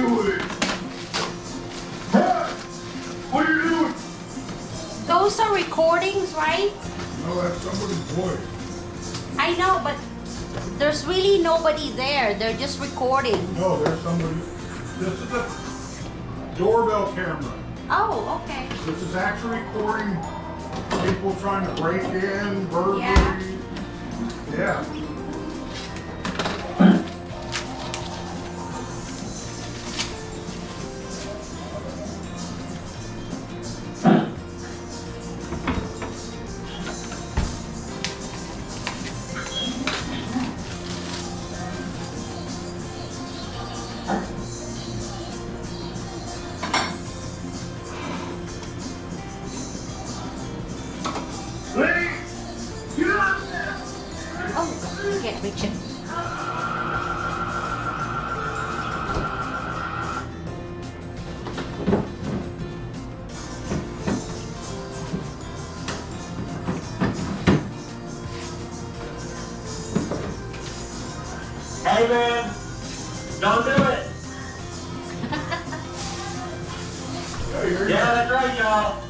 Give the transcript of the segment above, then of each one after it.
doing? Huh? What are you doing? Those are recordings, right? No, that's somebody's voice. I know, but there's really nobody there. They're just recording. No, there's somebody. This is a doorbell camera. Oh, okay. This is actually recording people trying to break in, burglary. Yeah. Oh, you can't reach it. Hey man, don't do it. Yeah, that's right, y'all.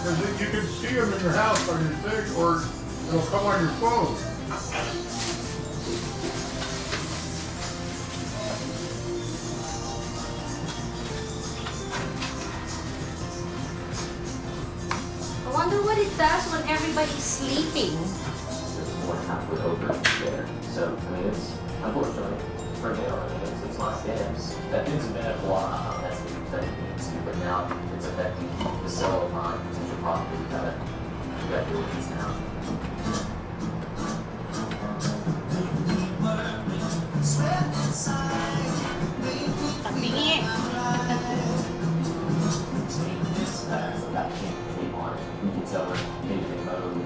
Because you can see them in your house on your thing, or it'll come on your phone. I wonder what it does when everybody's sleeping. More halfway over there. So, I mean, it's unfortunately for now, I mean, it's my steps. That thing's been a while. That's the thing. But now it's affecting the sale of my potential property. We gotta deal with this now. Tabingi. So that can't keep on it. You can tell her, maybe they mowed and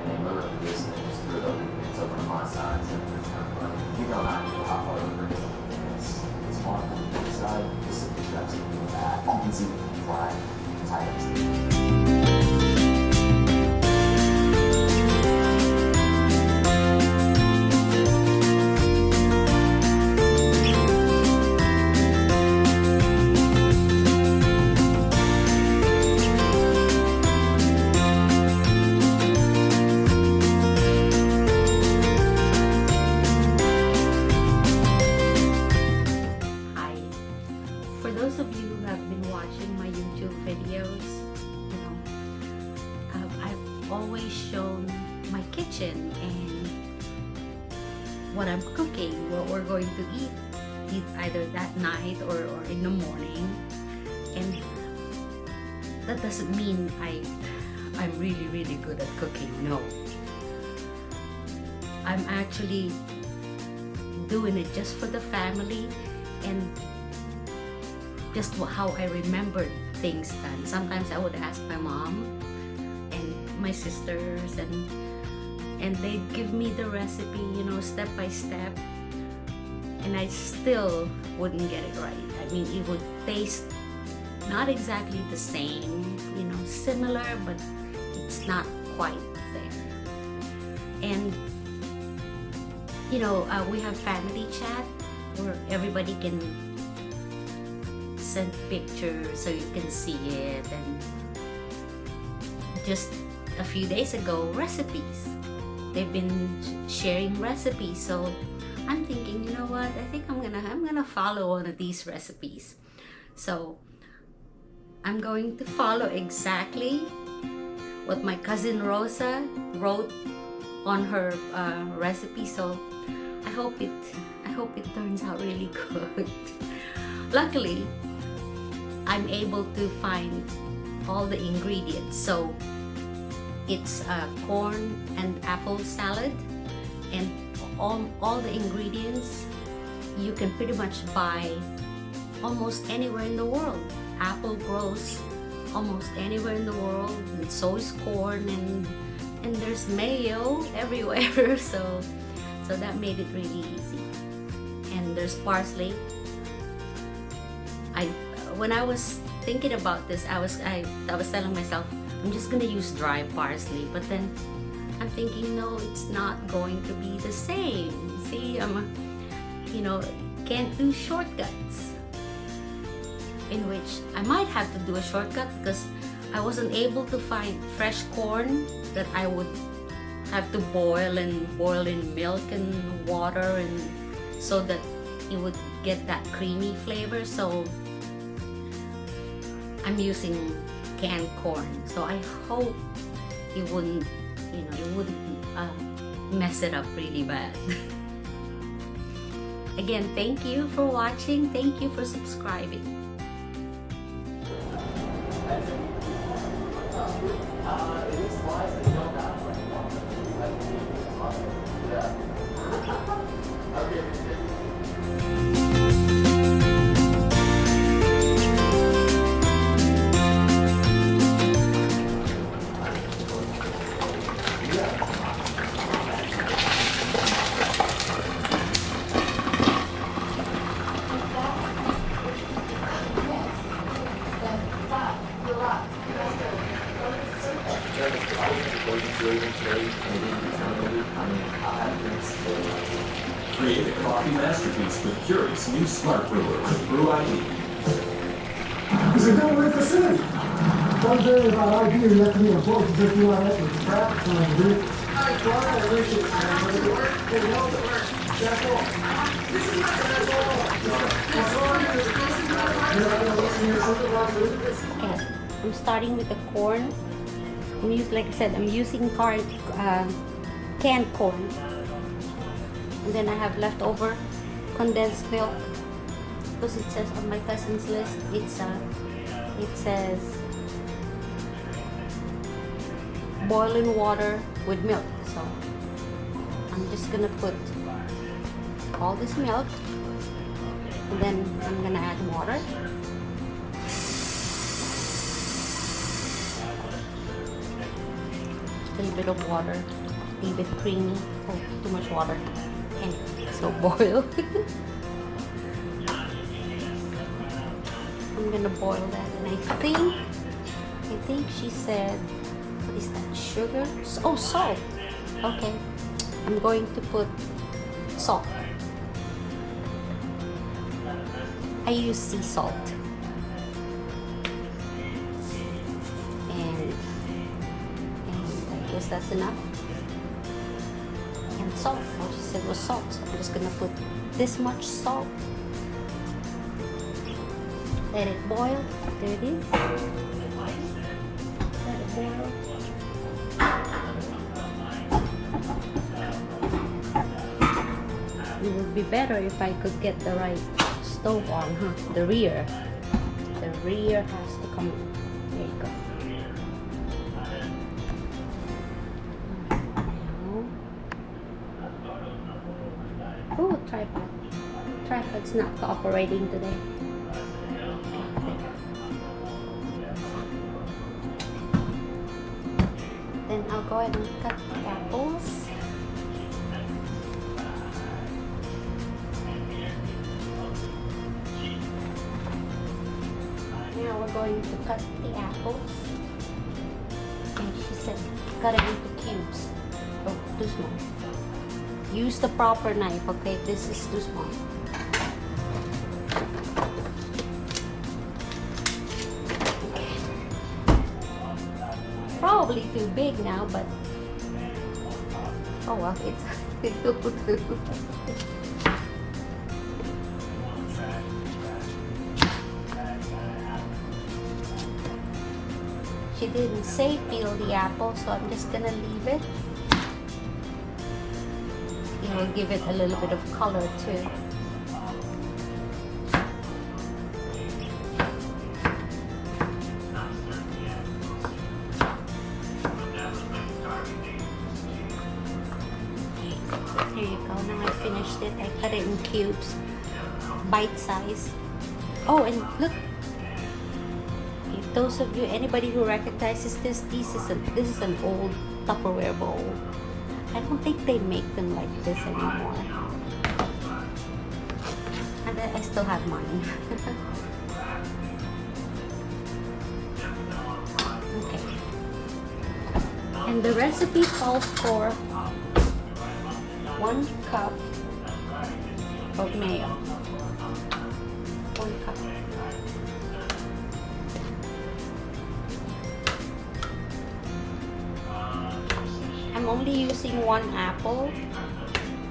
they mowed up this and they just threw it over. It's over on my side. So it's kind of funny. You know, I know how far over it is. It's on the side. Just if you grab something in the back, you can see the flag tied up to it. Hi. For those of you who have been watching my YouTube videos, you know, I've always shown my kitchen and what I'm cooking, what we're going to eat either that night or in the morning. And that doesn't mean I'm really, really good at cooking. No. I'm actually doing it just for the family and just how I remembered things done. Sometimes I would ask my mom and my sisters and they'd give me the recipe, you know, step by step, and I still wouldn't get it right. I mean, it would taste not exactly the same, you know, similar, but it's not quite there. And you know, we have family chat where everybody can send pictures so you can see it, and just a few days ago, recipes. They've been sharing recipes, so I'm thinking, you know what? I think I'm gonna follow one of these recipes. So I'm going to follow exactly what my cousin Rosa wrote on her recipe. So I hope it turns out really good. Luckily, I'm able to find all the ingredients. So it's corn and apple salad, and all the ingredients you can pretty much buy almost anywhere in the world. Apple grows almost anywhere in the world, and so is corn, and there's mayo everywhere. So that made it really easy. And there's parsley. When I was thinking about this, I was telling myself, I'm just gonna use dry parsley, but then I'm thinking, no, it's not going to be the same. See, you know, can't do shortcuts. In which I might have to do a shortcut because I wasn't able to find fresh corn that I would have to boil in milk and water, and so that it would get that creamy flavor. So I'm using canned corn. So I hope it wouldn't, mess it up really bad. Again, thank you for watching. Thank you for subscribing. Create a coffee masterpiece with curious new smart brewer with Brew ID. Because it don't work the same. One thing about ID, you have to be a book to just do all that with the crap trying to do. I wish it's Okay, I'm starting with the corn. Like I said, I'm using canned corn. And then I have leftover condensed milk, because it says on my cousin's list, it says boiling water with milk. So I'm just gonna put all this milk, and then I'm gonna add water. A little bit of water, leave it creamy. Oh, too much water. Anyway, so boil. I'm gonna boil that, and I think she said, what is that? Sugar? Oh, salt. Okay, I'm going to put salt. I use sea salt. And I guess that's enough. And salt. All she said was salt. So I'm just gonna put this much salt. Let it boil. There it is. Let it boil. It would be better if I could get the right stove on, huh? The rear. The rear has to come on. There you go. Oh, tripod. Tripod's not cooperating today. Then I'll go ahead and cut the apples. Now we're going to cut the apples. And she said cut it into cubes. Oh, too small. Use the proper knife, okay? This is too small. Okay. Probably too big now, but oh well, it's will do. She didn't say peel the apple, so I'm just gonna leave it. It will give it a little bit of color too. Here you go. Now I finished it. I cut it in cubes, bite size. Oh, and look. If those of you, anybody who recognizes this, this is an old Tupperware bowl. I don't think they make them like this anymore. And I still have mine. Okay. And the recipe calls for 1 cup of mayo. only using one apple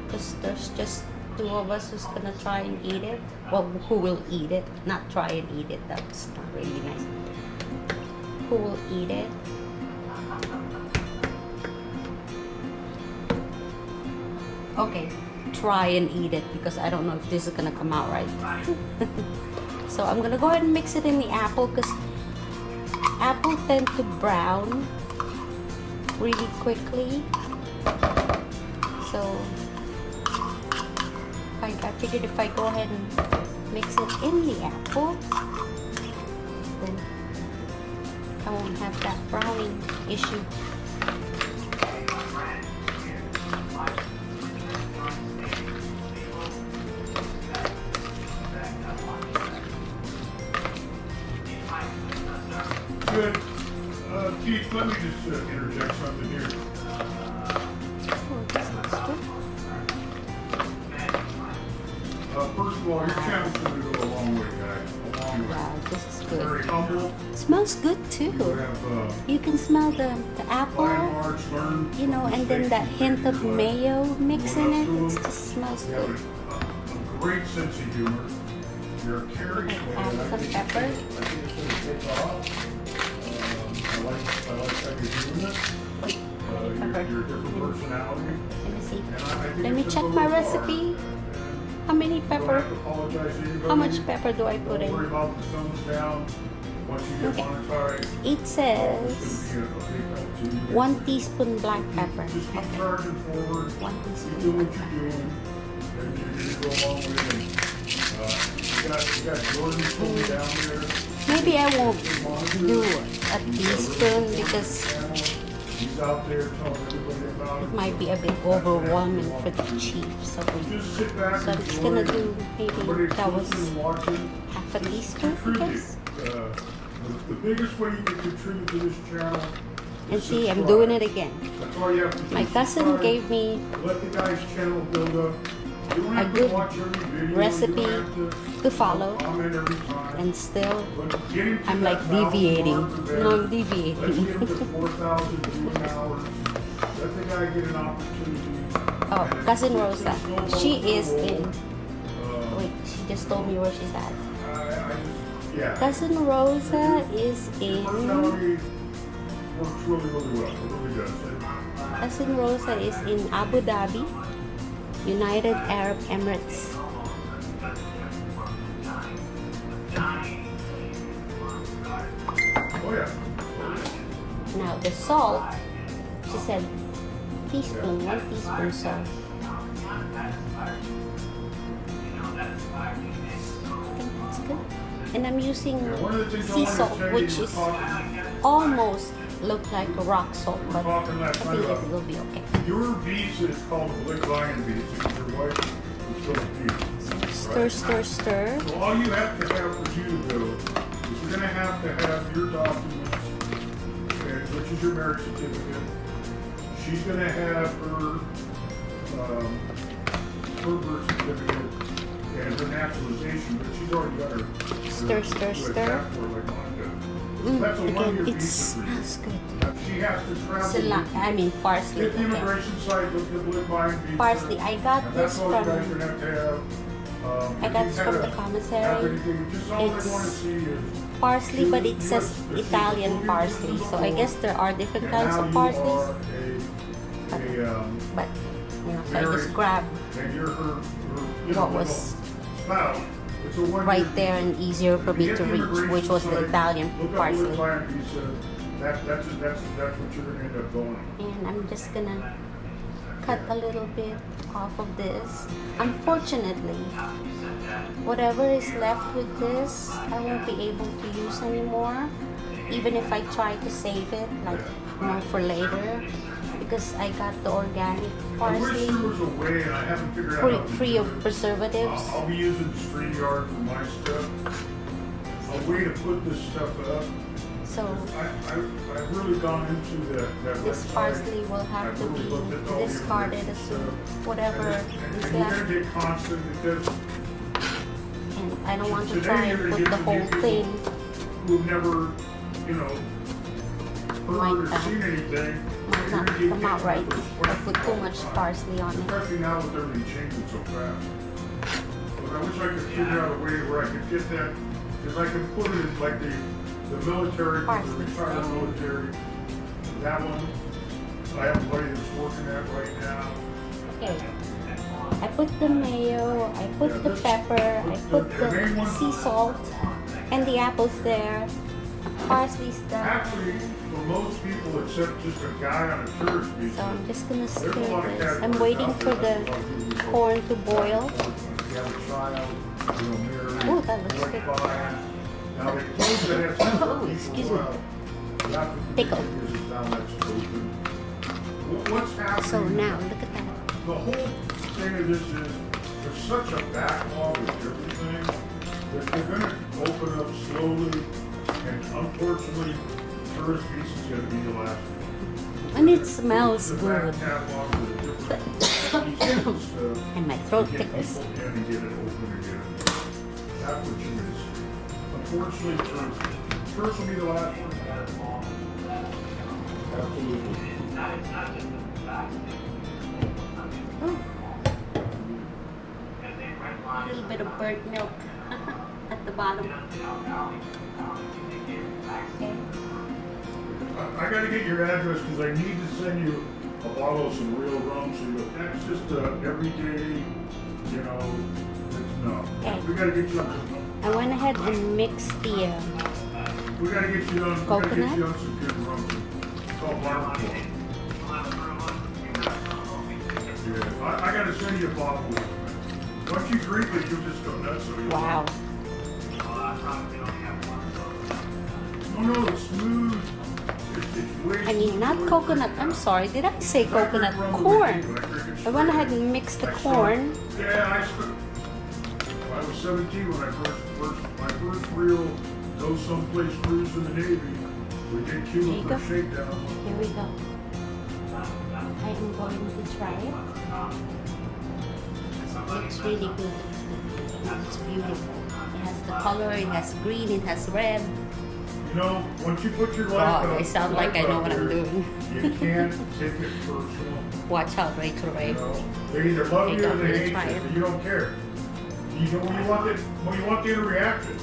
because there's just 2 of us who's gonna try and eat it. Well, who will eat it? Not try and eat it. That's not really nice. Who will eat it? Okay, try and eat it because I don't know if this is gonna come out right. So I'm gonna go ahead and mix it in the apple because apple tend to brown really quickly. So I figured if I go ahead and mix it in the apple, then I won't have that browning issue. Good. Keith, let me just interject something here. Oh, this looks good. First of all, your channel's going to go a long way, guys. A long way. Wow, this is Very good. humble. It smells good too. You have You can smell the by and apple, large learned you know, from and then mistakes that you hint made of in your life. mayo mix in it. It just smells You have good. a great sense of humor. You're a caring man. Add some pepper. I think it's going to take off. I like how you're doing it. Pepper. You're a different personality. Let me see. And I think Let me it's check gonna my go far. recipe. And How many you don't pepper? have to apologize to anybody. How much pepper do I put Don't worry in? about the thumbs down. Once you get Okay. monetized, It it's says gonna be a big help to you. 1 teaspoon black pepper. Just keep Okay. charging forward. 1 Keep teaspoon doing black what pepper. you're doing. And you're gonna go a long way. And, you got Jordan fully down there. Maybe I won't do a teaspoon because He's out there telling everybody about it it. might be a bit overwhelming for the chief. So Just sit back I'm and just gonna enjoy. do maybe Everybody that was listening and watching. half a teaspoon, I Contribute. guess. The biggest way you can contribute to this channel And is see, I'm subscribe. doing it again. That's all you have to do. My cousin Subscribe. gave me Let the guy's channel build up. You don't have to good watch every video. recipe You don't have to follow, comment every time. and still But get him to I'm that like 1,000 deviating. mark or better. No, I'm Let's get deviating. him to 4,000 viewing hours. Let the guy get an opportunity. Oh, And cousin it's Rosa. snowball She to is roll. in. Wait, she just told me where she's at. Yeah. Cousin Rosa is Your in. personality works really, really well. It really does. Cousin Rosa is in Abu Dhabi, United Arab Emirates. Oh yeah. Now the salt, she said teaspoon, 1 teaspoon salt. I think that's good. And I'm using One of the things I sea wanted to salt, tell you, which we're is talking- almost look like a rock salt, we're but talking I last think night it about will be okay. your visa is called a Blick Lion visa because your wife is Filipina. Stir, stir, stir. So all you have to have for you to go is you're gonna have to have your documents, okay, which is your marriage certificate. She's gonna have her birth certificate and her naturalization, but she's already got her Stir, stir, US stir. passport like mine does. That's a Again, one-year it visa for you. smells good. She has to travel. I mean parsley. Hit the Okay. immigration site, look at Blick Lion visa. Parsley. I got And this that's all you guys are from. gonna have to have. I got this from the commissary. Just all they It's want to see is. Parsley, but it you says are- Italian parsley. So I guess there are different kinds of parsleys. But you know, so I just grabbed And you're her, what was spouse. It's a one-year right there visa. and easier for me Get to the reach, immigration which was the site, Italian look up parsley. Blick Lion visa. That's what you're gonna end up going on. And I'm just gonna cut a little bit off of this. Unfortunately, whatever is left with this, I won't be able to use anymore. Even if I try to save it, like for later, because I got the organic I wish parsley, there was a way, and I haven't figured out how to free do of it. preservatives. I'll be using StreamYard for my stuff. A way to put this stuff up. So I've really gone into that this website. parsley will have I've to really looked at be all the discarded as information soon stuff. whatever And is you're left. gonna get constant because And I don't want to today try you're and gonna put get the some whole people thing. who've never, you know, heard or seen anything. might not come out right. I put too much parsley on it. Especially now with everything changing so fast. But I wish I could figure out a way where I could get that, because I can put it in like the military, the Parsley. retired military. That one, I have a buddy that's working that right now. Okay. I put the mayo, I put the pepper, I put the sea salt, and the apples there. Parsley stuff. Actually, for most people, except just a guy on a tourist visa, So I'm just gonna stir there's a lot of this. categories I'm waiting out for there. the That's what people corn to boil. If you have a child, you know, married, Ooh, that looks white good. fine. Now they close that at some Oh, people excuse go me. out. That's what the Pickle. thing is now that's open. What's happening? So now, look at that. The whole thing of this is, there's such a backlog of everything that they're gonna open up slowly, and unfortunately, tourist visa is gonna be the last one. And it smells The back good. catalog of the different pieces and stuff. And my throat Get tickles. people in and get it open again. That's what you miss. Unfortunately, tourist will be the last one. Absolutely. Oh. A little bit of burnt milk at the bottom. Okay. I gotta get your address because I need to send you a bottle of some real rum. So that's just everyday, you know. No, Okay. we gotta get you on. I went ahead and mixed the We gotta get you on. We gotta get Coconut? you on some good rum. It's called barley. Yeah, I gotta send you a bottle. Once you drink it, you'll just go nuts. So wow. No, it's smooth. It's way I mean, not smoother. coconut. I'm sorry. Did I say coconut? Corn. I went ahead and mixed the corn. Yeah, I was 17 when I my first real go someplace cruise in the Navy. We did There Cuba you for go. a shakedown. Here we go. I am going to try it. It looks really good. It's beautiful. It has the color, it has green, it has red. You know, once you put your life God, out, I sound like I know what I'm doing. You can't take it personal. Watch out, Rachel Ray. You know, they either love Hey, you or I'm they gonna hate try you, it. but you don't care. You know when you want the interaction.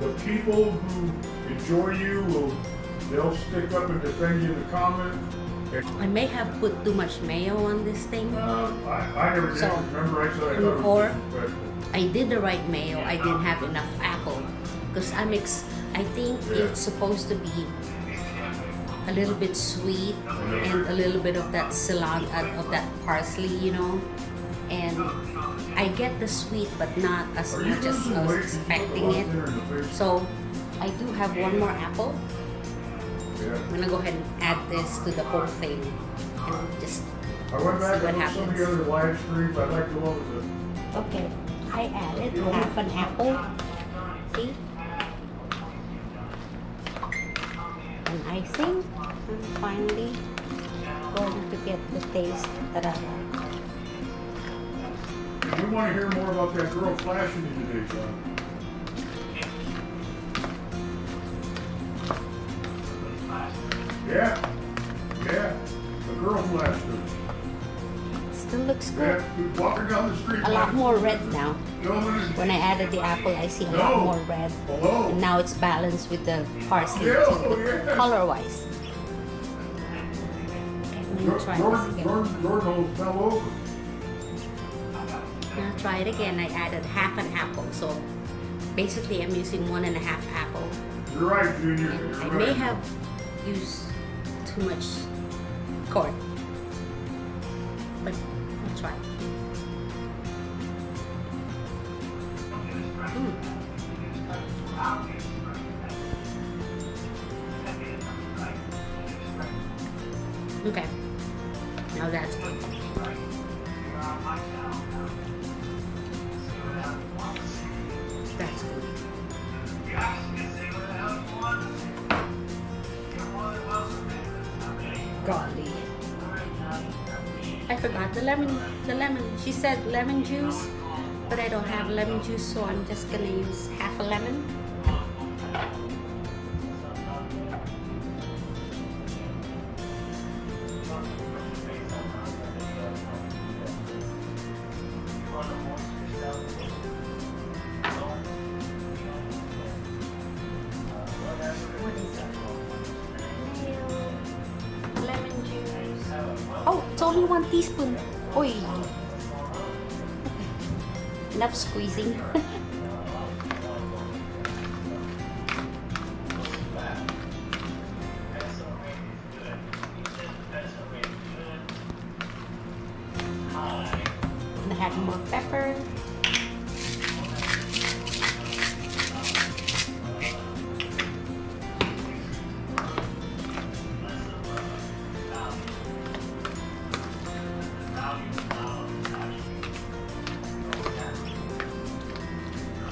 The people who enjoy you they'll stick up and defend you in the comments. I may have put too much mayo on this thing. I never did. So, Remember, I said I thought it or- was disrespectful. I did the right mayo. I didn't have enough apple because I think it's supposed to be a little bit sweet and a little bit of that cilantro, of that parsley, you know. And I get the sweet, but not as Are you much as losing I was weight? expecting it. So I do have one more apple. Yeah. I'm gonna go ahead and add this to the whole thing and just I went back see what and looked some of the happens. other live streams. I like the one with the. Okay, I added half an apple. See? And icing. And finally, going to get the taste that I like. If you want to hear more about that girl flashing you today, John. Yeah. The girl flashed her. Still looks good. Yeah, who's walking down the street. A lot more red now. Filming When I added the apple, I see a lot more red. Hello. And now it's balanced with the parsley Yeah, too, yeah. color-wise. Okay, I'm gonna try this again. Jordan fell over. I'm gonna try it again. I added half an apple, so basically I'm using 1.5 apple. You're right, Junior. And You're I right. may have used too much corn, but I'll try. Okay, now that's good. That's good. Golly. I forgot the lemon. She said lemon juice, but I don't have lemon juice, so I'm just gonna use half a lemon. only 1 teaspoon. Oy. Enough squeezing. Add more pepper.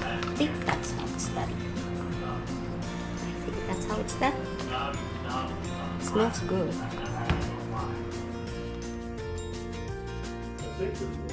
I think that's how it's done. I think that's how it's done. It smells good. I think